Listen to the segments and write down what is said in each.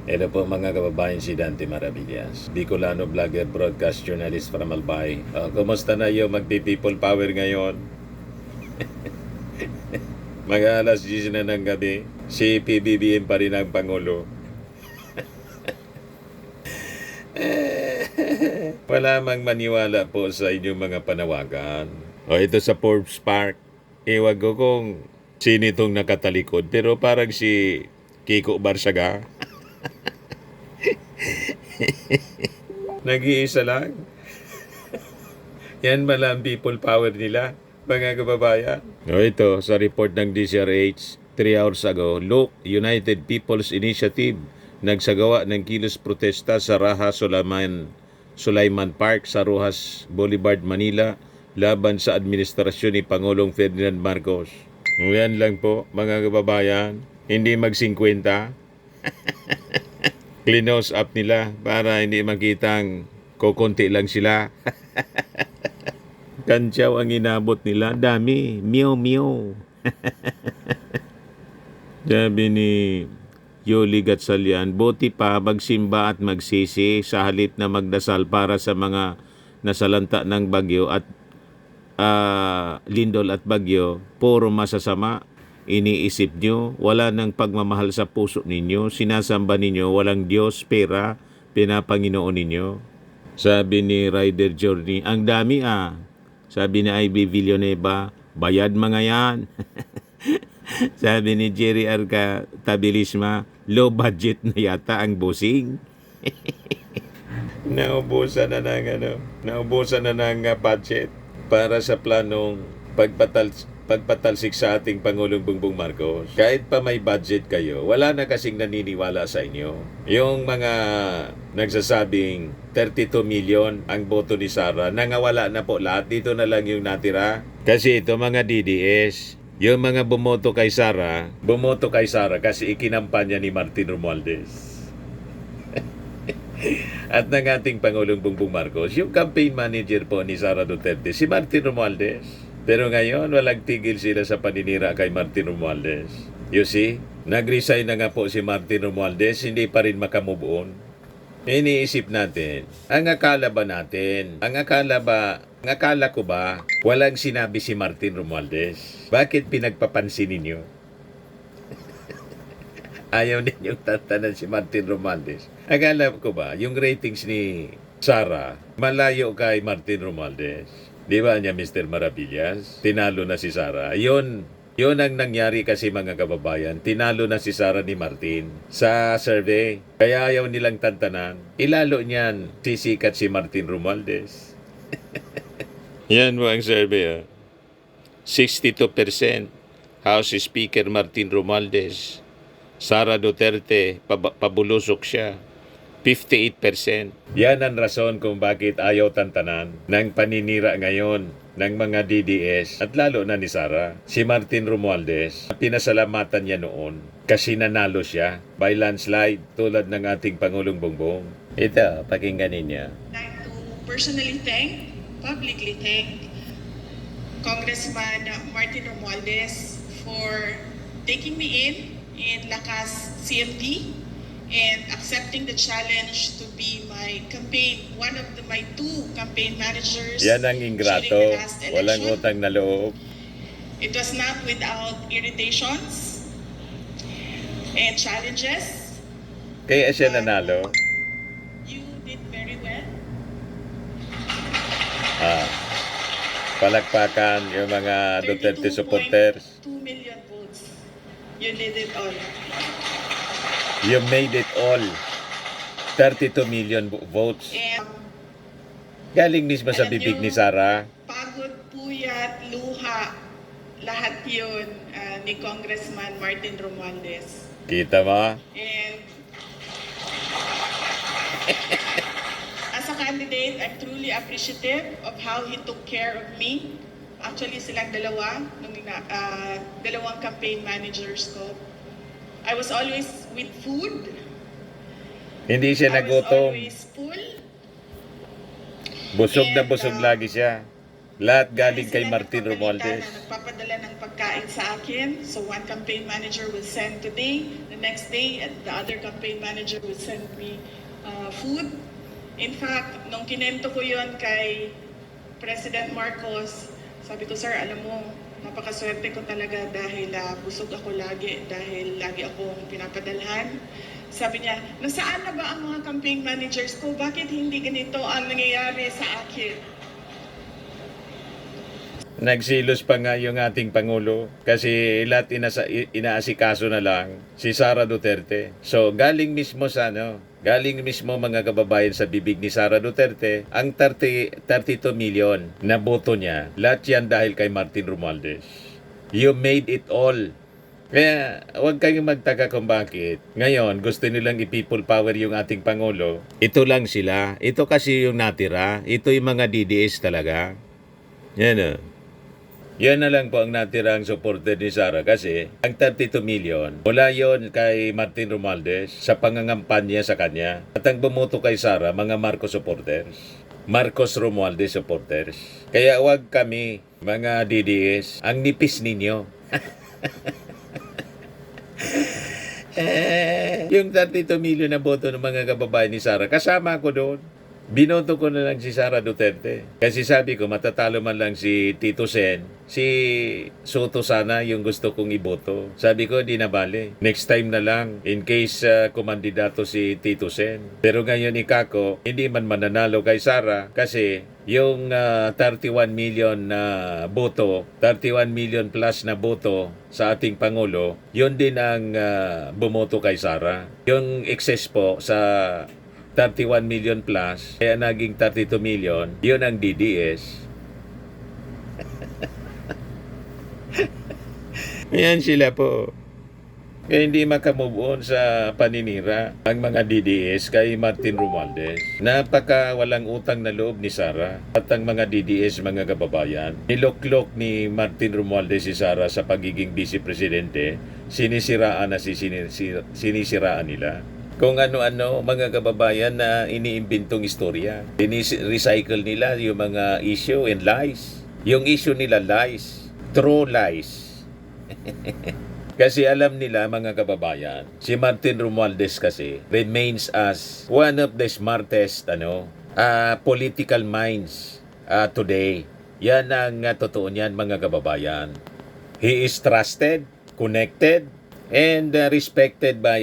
Ito po mga kababayan, si Dante Maravillas, Bicolano vlogger, broadcast journalist from Albay. Kumusta na yung magpi-people power ngayon? Mag-alas 10 na ng gabi, si PBBM pa rin ang Pangulo. Wala mang maniwala po sa inyong mga panawagan. O ito sa Forbes Park, iwag ko kung sino itong nakatalikod, pero parang si Kiko Barsaga. Nag-iisa lang. Yan pala ang people power nila, mga kababayan. O ito, sa report ng DCRH, 3 hours ago, look, United People's Initiative, nagsagawa ng kilos protesta sa Raha Sulaiman Park sa Rojas Boulevard, Manila, laban sa administrasyon ni Pangulong Ferdinand Marcos. Yan lang po, mga kababayan. Hindi mag-50. Cleanose up nila para hindi makitang kukunti lang sila. Kantsaw ang inabot nila. Dami. Meow meow. Sabi ni Yoli Gatchalian, buti pa magsimba at magsisi sa halip na magdasal para sa mga nasalanta ng bagyo at lindol at bagyo. Puro masasama. Iniisip nyo, wala nang pagmamahal sa puso ninyo, sinasamba ninyo, walang Diyos, pera, pinapanginoon ninyo. Sabi ni Rider Journey, ang dami Sabi ni Ivy Villanueva, bayad mga yan. Sabi ni Jerry Arca Tabilisma, low budget na yata ang bossing. Naubusan na ng budget para sa planong pagpatalsik sa ating Pangulong Bongbong Marcos. Kahit pa may budget kayo, wala na kasing naniniwala sa inyo. Yung mga nagsasabing 32 million ang boto ni Sara, nangawala na po lahat. Dito na lang yung natira. Kasi ito mga DDS, yung mga bumoto kay Sara kasi ikinampanya ni Martin Romualdez. At ng ating Pangulong Bongbong Marcos, yung campaign manager po ni Sara Duterte, si Martin Romualdez. Pero ngayon, walang tigil sila sa paninira kay Martin Romualdez. You see, nag-resign na nga po si Martin Romualdez, hindi pa rin makamove on. Iniisip natin, ang akala ko ba, walang sinabi si Martin Romualdez? Bakit pinagpapansin ninyo? Ayaw ninyong tatanan si Martin Romualdez. Akala ko ba, yung ratings ni Sara, malayo kay Martin Romualdez? Di ba niya, Mr. Maravillas? Tinalo na si Sara. Yun ang nangyari kasi mga kababayan. Tinalo na si Sara ni Martin sa survey. Kaya ayaw nilang tantanan. Ilalo niyan, sisikat si Martin Romualdez. Yan mo ang survey. 62% House Speaker Martin Romualdez. Sara Duterte, pabulusok siya. 58%. Yan ang rason kung bakit ayaw tantanan ng paninira ngayon ng mga DDS at lalo na ni Sara. Si Martin Romualdez, pinasalamatan niya noon kasi nanalo siya by landslide tulad ng ating Pangulong Bongbong. Ito, pakinggan niya. I'd like to personally publicly thank Congressman Martin Romualdez for taking me in Lakas CMD and accepting the challenge to be one of my two campaign managers. Yan ang ingrato, walang utang na loob. It was not without irritations and challenges. Kaya siya nanalo. You did very well. Palakpakan yung mga Duterte supporters. 2 million votes. You did it all. You made it all. 32 million votes. And, Galing mismo sa bibig ni Sara. Pagod, puyat, luha, lahat yun ni Congressman Martin Romualdez. Kita mo? And as a candidate, I'm truly appreciative of how he took care of me. Actually, silang dalawang campaign managers ko. I was always with food. Hindi siya I was nagutom. always full. Busog na And, busog lagi siya. Lahat galing kay Sila Martin nagpapalita Romualdez. Na nagpapadala ng pagkain sa akin. So one campaign manager will send today, the next day, and the other campaign manager will send me food. In fact, nung kinento ko yon kay President Marcos, sabi ko, sir, alam mo, napakaswerte ko talaga dahil busog ako lagi, dahil lagi akong pinapadalhan. Sabi niya, nasaan na ba ang mga campaign managers ko? Bakit hindi ganito ang nangyayari sa akin? Nagsilos pa nga yung ating Pangulo kasi lahat inaasikaso na lang si Sara Duterte. So galing mismo sa galing mismo mga kababayan sa bibig ni Sara Duterte ang 32 million na boto niya. Lahat yan dahil kay Martin Romualdez. You made it all. Kaya huwag kayong magtaka kung bakit. Ngayon, gusto nilang i-people power yung ating Pangulo. Ito lang sila. Ito kasi yung natira. Ito yung mga DDS talaga. Yan o. Yan na lang po ang natirang supporter ni Sara kasi ang 32 million, wala yon kay Martin Romualdez sa pangangampanya sa kanya. At ang bumoto kay Sara, mga Marcos supporters. Marcos Romualdez supporters. Kaya wag kami, mga DDS, ang nipis ninyo. Yung 32 million na boto ng mga kababayan ni Sara, kasama ko doon. Binoto ko na lang si Sara Duterte. Kasi sabi ko, matatalo man lang si Tito Sen, si Soto sana yung gusto kong iboto. Sabi ko, di na bale. Next time na lang, in case kumandidato si Tito Sen. Pero ngayon ikako, hindi man mananalo kay Sara kasi yung 31 million na boto, 31 million plus na boto sa ating Pangulo, yun din ang bumoto kay Sara. Yung excess po sa 31 million plus, kaya naging 32 million, yun ang DDS. Yan sila po. Kaya hindi makamove on sa paninira ang mga DDS kay Martin Romualdez. Napaka walang utang na loob ni Sara at ang mga DDS, mga kababayan. Niloklok ni Martin Romualdez si Sara sa pagiging vice presidente, sinisiraan na sinisiraan nila. Kung ano-ano mga kababayan na iniimbentong istorya. Recycle nila yung mga issue and lies. Yung issue nila lies. True lies. Kasi alam nila mga kababayan, si Martin Romualdez kasi remains as one of the smartest political minds today. Yan ang totoo niyan mga kababayan. He is trusted, connected, and respected by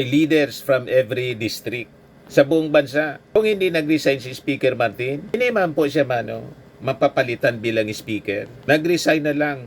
leaders from every district sa buong bansa. Kung hindi nag-resign si Speaker Martin, hindi man po siya mapapalitan bilang speaker. Nag-resign na lang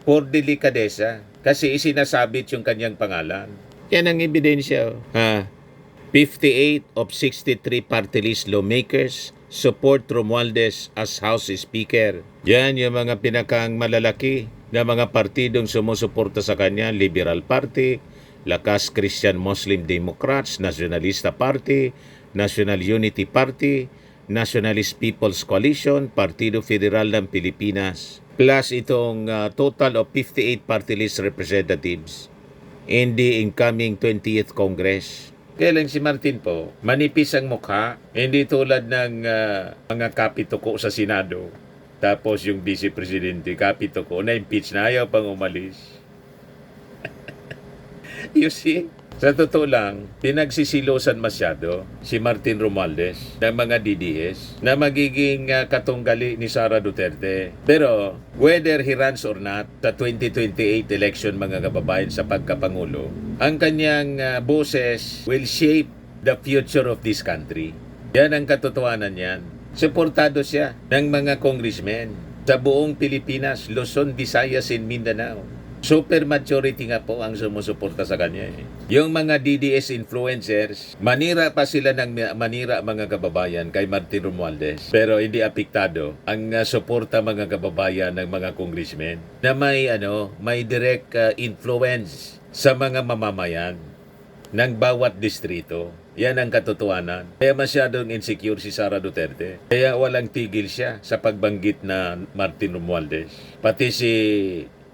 for delikadesa kasi isinasabit yung kanyang pangalan. Yan ang ebidensya. 58 of 63 party list lawmakers support Romualdez as House Speaker. Yan yung mga pinakang malalaki na mga partidong sumusuporta sa kanya. Liberal Party, Lakas Christian Muslim Democrats, Nationalista Party, National Unity Party, Nationalist People's Coalition, Partido Federal ng Pilipinas, plus itong total of 58 party list representatives in the incoming 20th Congress. Kaya lang si Martin po, manipis ang mukha, hindi tulad ng mga kapituko sa Senado. Tapos yung vice presidente, kapituko, na-impeach na, ayaw pang umalis. You see? Sa totoo lang, pinagsisilosan masyado si Martin Romualdez ng mga DDS na magiging katunggali ni Sara Duterte. Pero whether he runs or not sa 2028 election mga kababayan sa pagkapangulo, ang kanyang boses will shape the future of this country. Yan ang katotohanan yan. Suportado siya ng mga congressmen sa buong Pilipinas, Luzon, Visayas, and Mindanao. Super majority nga po ang sumusuporta sa kanya. Yung mga DDS influencers, manira pa sila ng manira mga kababayan kay Martin Romualdez. Pero hindi apektado ang suporta mga kababayan ng mga congressmen na may direct influence sa mga mamamayan ng bawat distrito. Yan ang katotohanan. Kaya masyadong insecure si Sara Duterte. Kaya walang tigil siya sa pagbanggit na Martin Romualdez. Pati si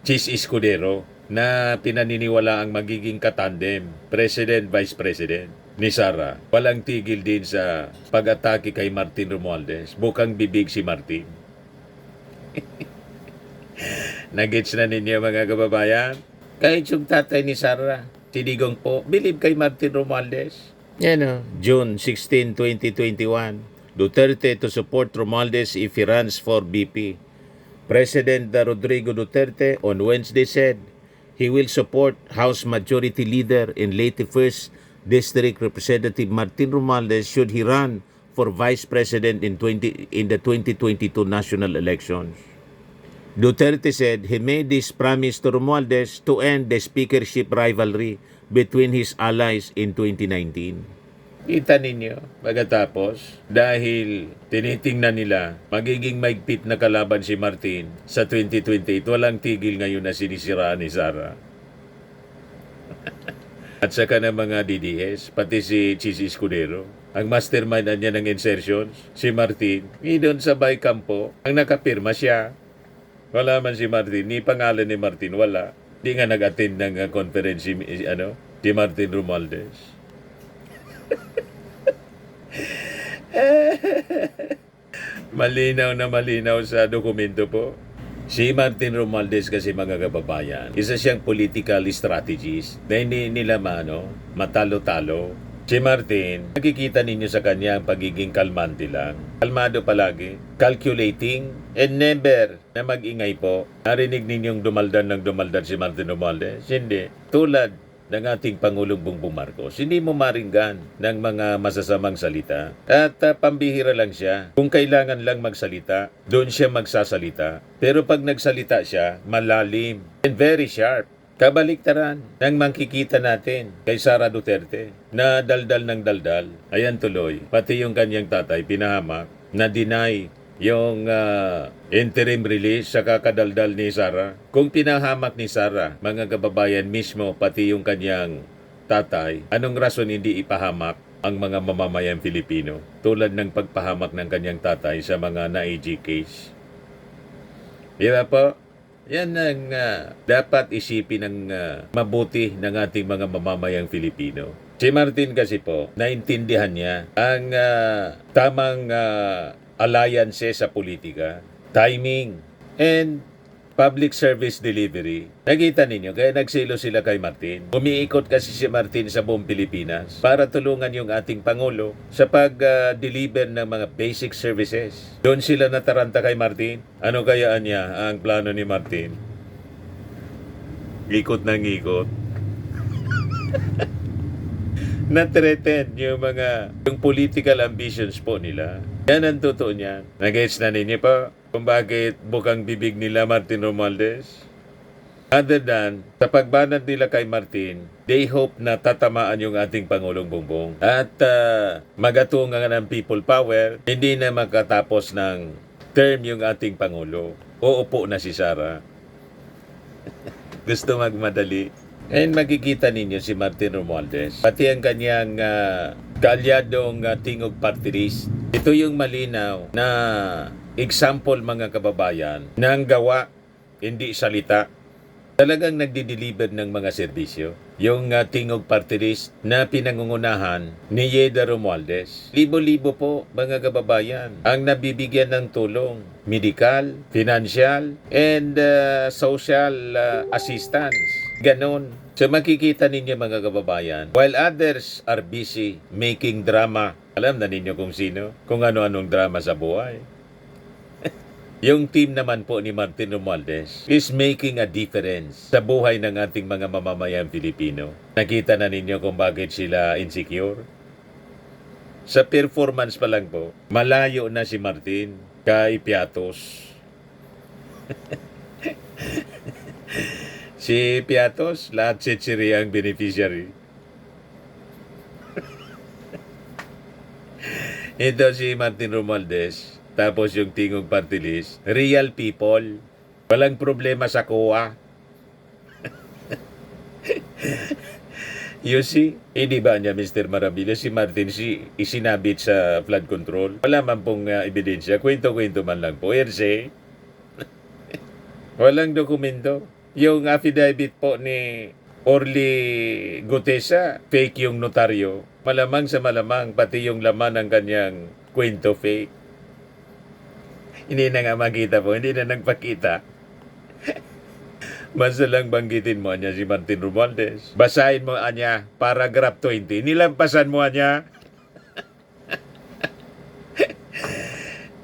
Chis Escudero na pinaniniwala ang magiging katandem, President-Vice President ni Sara. Walang tigil din sa pag-atake kay Martin Romualdez. Bukang bibig si Martin. Nagets na ninyo mga kababayan? Kahit yung tatay ni Sara, si Digong po, believe kay Martin Romualdez. Yan o. June 16, 2021. Duterte to support Romualdez if he runs for VP. President Rodrigo Duterte on Wednesday said he will support House Majority Leader and late First District Representative Martin Romualdez should he run for Vice President in the 2022 national elections. Duterte said he made this promise to Romualdez to end the speakership rivalry between his allies in 2019. Kita ninyo, pagkatapos, dahil tinitingnan nila magiging maigpit na kalaban si Martin sa 2028, walang tigil ngayon na sinisiraan ni Sara. At saka ng mga DDS, pati si Chisi Escudero. Ang mastermind niya ng insertions, si Martin, doon sa Baycampo, ang nakapirma siya. Wala man si Martin, ni pangalan ni Martin, wala. Di nga nag-attend ng conference si Martin Romualdez. Malinaw na malinaw sa dokumento po. Si Martin Romualdez kasi mga kababayan, isa siyang political strategist na hindi nila matalo-talo. Si Martin, nakikita ninyo sa kanya ang pagiging kalmante lang. Kalmado palagi, calculating, and never na mag-ingay po. Narinig ninyong dumaldal si Martin Romualdez? Hindi. Tulad ng ating Pangulong Bongbong Marcos, hindi mo maringgan ng mga masasamang salita. At pambihira lang siya. Kung kailangan lang magsalita, doon siya magsasalita. Pero pag nagsalita siya, malalim and very sharp. Kabaliktaran ng makikita natin kay Sara Duterte na daldal ng daldal. Ayan tuloy, pati yung kanyang tatay pinahamak na deny yung interim release sa kakadaldal ni Sara. Kung pinahamak ni Sara, mga kababayan mismo, pati yung kanyang tatay, anong rason hindi ipahamak ang mga mamamayang Pilipino tulad ng pagpahamak ng kanyang tatay sa mga na-AG case? Di ba po? Yan ang dapat isipin ng mabuti ng ating mga mamamayang Filipino. Si Martin kasi po, naintindihan niya ang tamang alliances sa politika, timing, and public service delivery. Nakita ninyo, kaya nagsilo sila kay Martin. Umiikot kasi si Martin sa buong Pilipinas para tulungan yung ating Pangulo sa pag-deliver ng mga basic services. Doon sila nataranta kay Martin. Ano kayaan niya ang plano ni Martin? Ikot ng ikot. Na-threaten yung political ambitions po nila. Yan ang totoo niyan. Nag-gets na ninyo po kung bakit bukang bibig nila Martin Romualdez? Other than, sa pagbanat nila kay Martin, they hope na tatamaan yung ating Pangulong Bongbong. At magatungan ng people power, hindi na makatapos ng term yung ating Pangulo. Uupo na si Sara. Gusto magmadali. And makikita ninyo si Martin Romualdez, pati ang kanyang kaalyadong tingog party list. Ito yung malinaw na example mga kababayan ng gawa, hindi salita. Talagang nagdi-deliver ng mga serbisyo. Yung tingog party list na pinangungunahan ni Yeda Romualdez. Libo-libo po mga kababayan ang nabibigyan ng tulong, medical, financial, and social assistance. Ganon. So makikita ninyo mga kababayan, while others are busy making drama, alam na ninyo kung sino, kung ano-anong drama sa buhay. Yung team naman po ni Martin Romualdez is making a difference sa buhay ng ating mga mamamayang Pilipino. Nakita na ninyo kung bakit sila insecure. Sa performance pa lang po, malayo na si Martin kay Piatos. Si Piatos, lahat sitsiri ang beneficiary. Ito si Martin Romualdez, tapos yung tingog party list, real people, walang problema sa COA. You see, hindi ba niya Mr. Marabilis, si Martin isinabit sa flood control? Wala man pong ebidensya, kwento-kwento man lang po, hearsay. Walang dokumento. Yung affidavit po ni Orly Gutesa, fake yung notaryo. Malamang sa malamang, pati yung laman ng kanyang kwento fake. Hindi na nga makita po, hindi na nagpakita. Basta lang banggitin mo niya si Martin Romualdez. Basahin mo niya, paragraph 20. Nilampasan mo niya.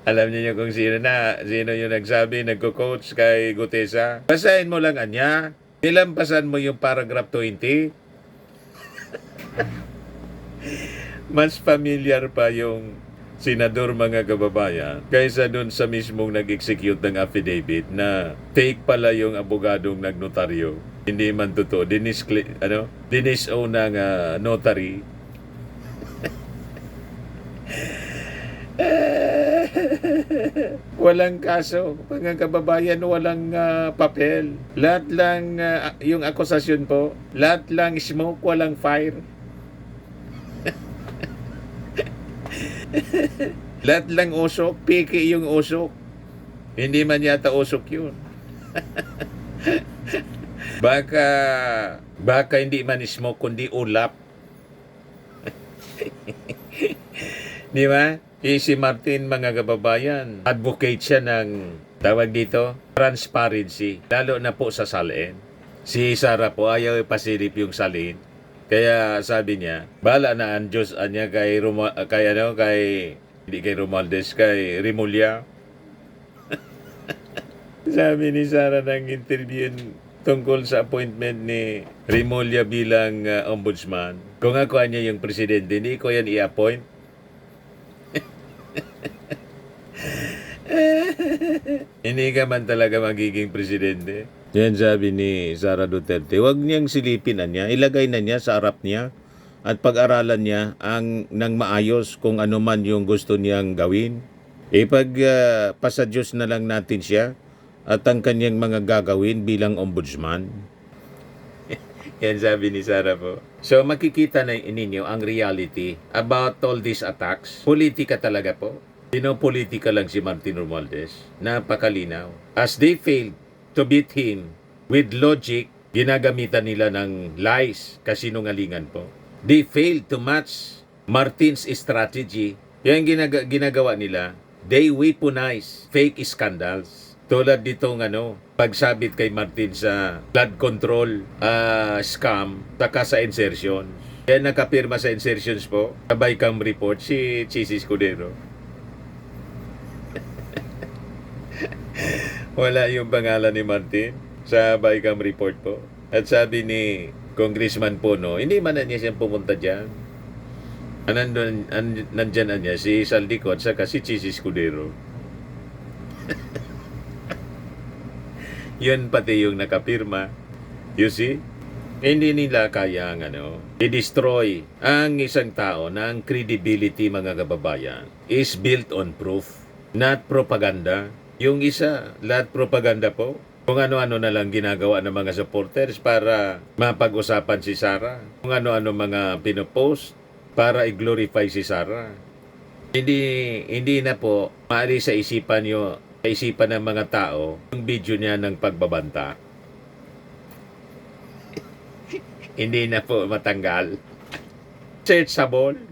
Alam niyo kung sino yung nagsabi, nagko-coach kay Gutesa. Basahin mo lang niya. Nilampasan mo yung paragraph 20. Mas familiar pa yung senador mga kababayan kaysa dun sa mismong nag-execute ng affidavit na fake pala yung abogadong nagnotaryo. Hindi man totoo. Dinis-own ng notary. Walang kaso, mga kababayan, walang papel. Lahat lang yung akusasyon po, lahat lang smoke, walang fire. Lahat lang usok, piki yung usok. Hindi man yata usok yun. Baka hindi man smoke, kundi ulap. Di ba? Si Martin, mga kababayan, advocate siya ng, tawag dito, transparency. Lalo na po sa salin. Si Sara po, ayaw ipasilip yung salin. Kaya sabi niya, bala na ang Diyos niya hindi kay Romualdez, kay Rimulya. Sabi ni Sara ng interview tungkol sa appointment ni Rimulya bilang ombudsman. Kung ako niya yung presidente, hindi ko yan i-appoint. Hindi ka man talaga magiging presidente. Yan sabi ni Sara Duterte, huwag niyang silipin niya, ilagay na niya sa harap niya at pag-aralan niya nang maayos kung ano man yung gusto niyang gawin. Pasa Diyos na lang natin siya at ang kanyang mga gagawin bilang ombudsman. Yan sabi ni Sara po. So makikita na ninyo ang reality about all these attacks. Politika talaga po. Pinopolitika lang si Martin Romualdez. Napakalinaw. As they failed to beat him with logic, ginagamitan nila ng lies, kasinungalingan po. They failed to match Martin's strategy. Yan ginagawa nila. They weaponize fake scandals. Tulad ditong pagsabit kay Martin sa blood control scam, saka sa insertion. Kaya nakapirma sa insertions po, sabay cam report si Chis Escudero. Wala yung pangalan ni Martin sa bycam report po. At sabi ni Congressman Puno, hindi man na niya siyang pumunta dyan. Nandyan na niya si Saldicot saka si Chis Escudero. Yun pati yung nakapirma. You see? Hindi nila kaya i-destroy ang isang tao na ang credibility, mga kababayan, is built on proof, not propaganda. Yung isa, lahat propaganda po. Kung ano-ano na lang ginagawa ng mga supporters para mapag-usapan si Sara. Kung ano-ano mga pinopost para i-glorify si Sara. Hindi na po maaari sa isipan ng mga tao yung video niya ng pagbabanta. Hindi na po matanggal. Searchable.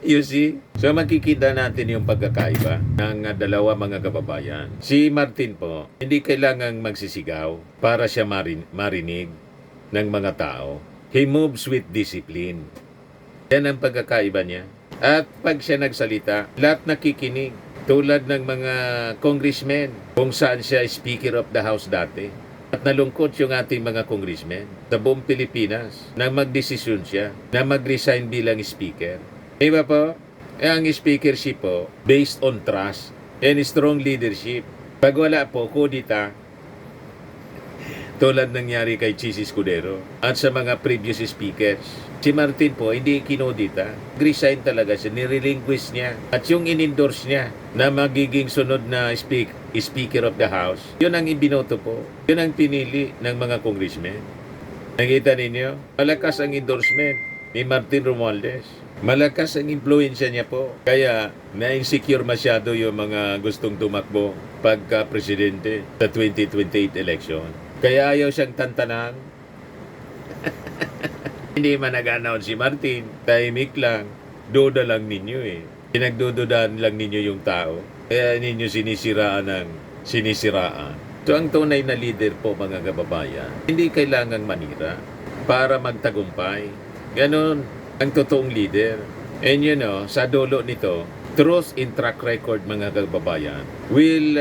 You see? So makikita natin yung pagkakaiba ng dalawa, mga kababayan. Si Martin po, hindi kailangang magsisigaw para siya marinig ng mga tao. He moves with discipline. Yan ang pagkakaiba niya. At pag siya nagsalita, lahat nakikinig. Tulad ng mga congressmen kung saan siya Speaker of the House dati. At nalungkot yung ating mga congressmen sa buong Pilipinas na magdesisyon siya na mag-resign bilang speaker. Diba po? Ang speakership po, based on trust and strong leadership. Pag wala po, kudita, tulad nangyari kay Chis Escudero at sa mga previous speakers. Si Martin po, hindi kinodita. Resign talaga siya, nirelinquish niya. At yung in-endorse niya na magiging sunod na Speaker of the House, yun ang ibinoto po. Yun ang pinili ng mga congressmen. Nakita ninyo? Malakas ang endorsement ni Martin Romualdez. Malakas ang impluensya niya po. Kaya na-insecure masyado yung mga gustong tumakbo pagka-presidente sa 2028 election. Kaya ayaw siyang tantanan. Hindi man nag-announce si Martin. Tahimik lang. Duda lang ninyo eh. Pinagdududaan lang ninyo yung tao. Kaya ninyo sinisiraan ng sinisiraan. So ang tunay na leader po mga kababayan, hindi kailangang manira para magtagumpay. Ganon ang totoong leader. And you know, sa dulo nito, truth in track record mga kababayan will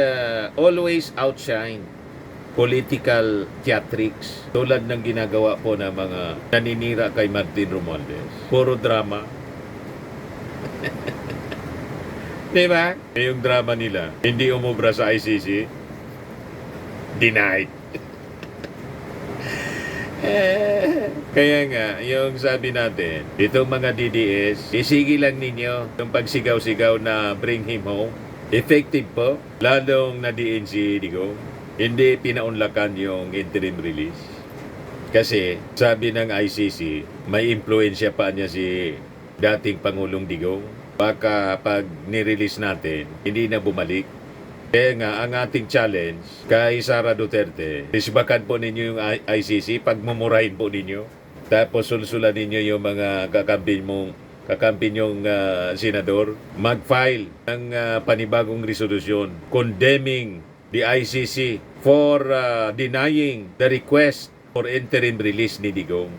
always outshine political theatrics tulad ng ginagawa po ng mga naninira kay Martin Romualdez. Puro drama. Diba? Yung drama nila, hindi umubra sa ICC, denied. Kaya nga, yung sabi natin, itong mga DDS, isigi lang ninyo yung pagsigaw-sigaw na bring him home. Effective po, lalong nadiin si Digong. Hindi pinaunlakan yung interim release. Kasi sabi ng ICC, may impluensya pa niya si dating Pangulong Digong. Baka pag nirelease natin, hindi na bumalik. Kaya nga, ang ating challenge kay Sara Duterte, isbakan po ninyo yung ICC, pagmumurahin po ninyo. Tapos sulsulan ninyo yung mga kakampi nyong senador. Mag-file ng panibagong resolusyon condemning the ICC for denying the request for interim release ni Digong.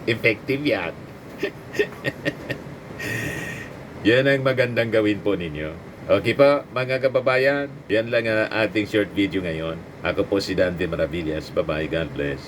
Effective yan. Yan ang magandang gawin po ninyo. Okay po, mga kababayan. Yan lang ang ating short video ngayon. Ako po si Dante Maravillas. Bye-bye. God bless.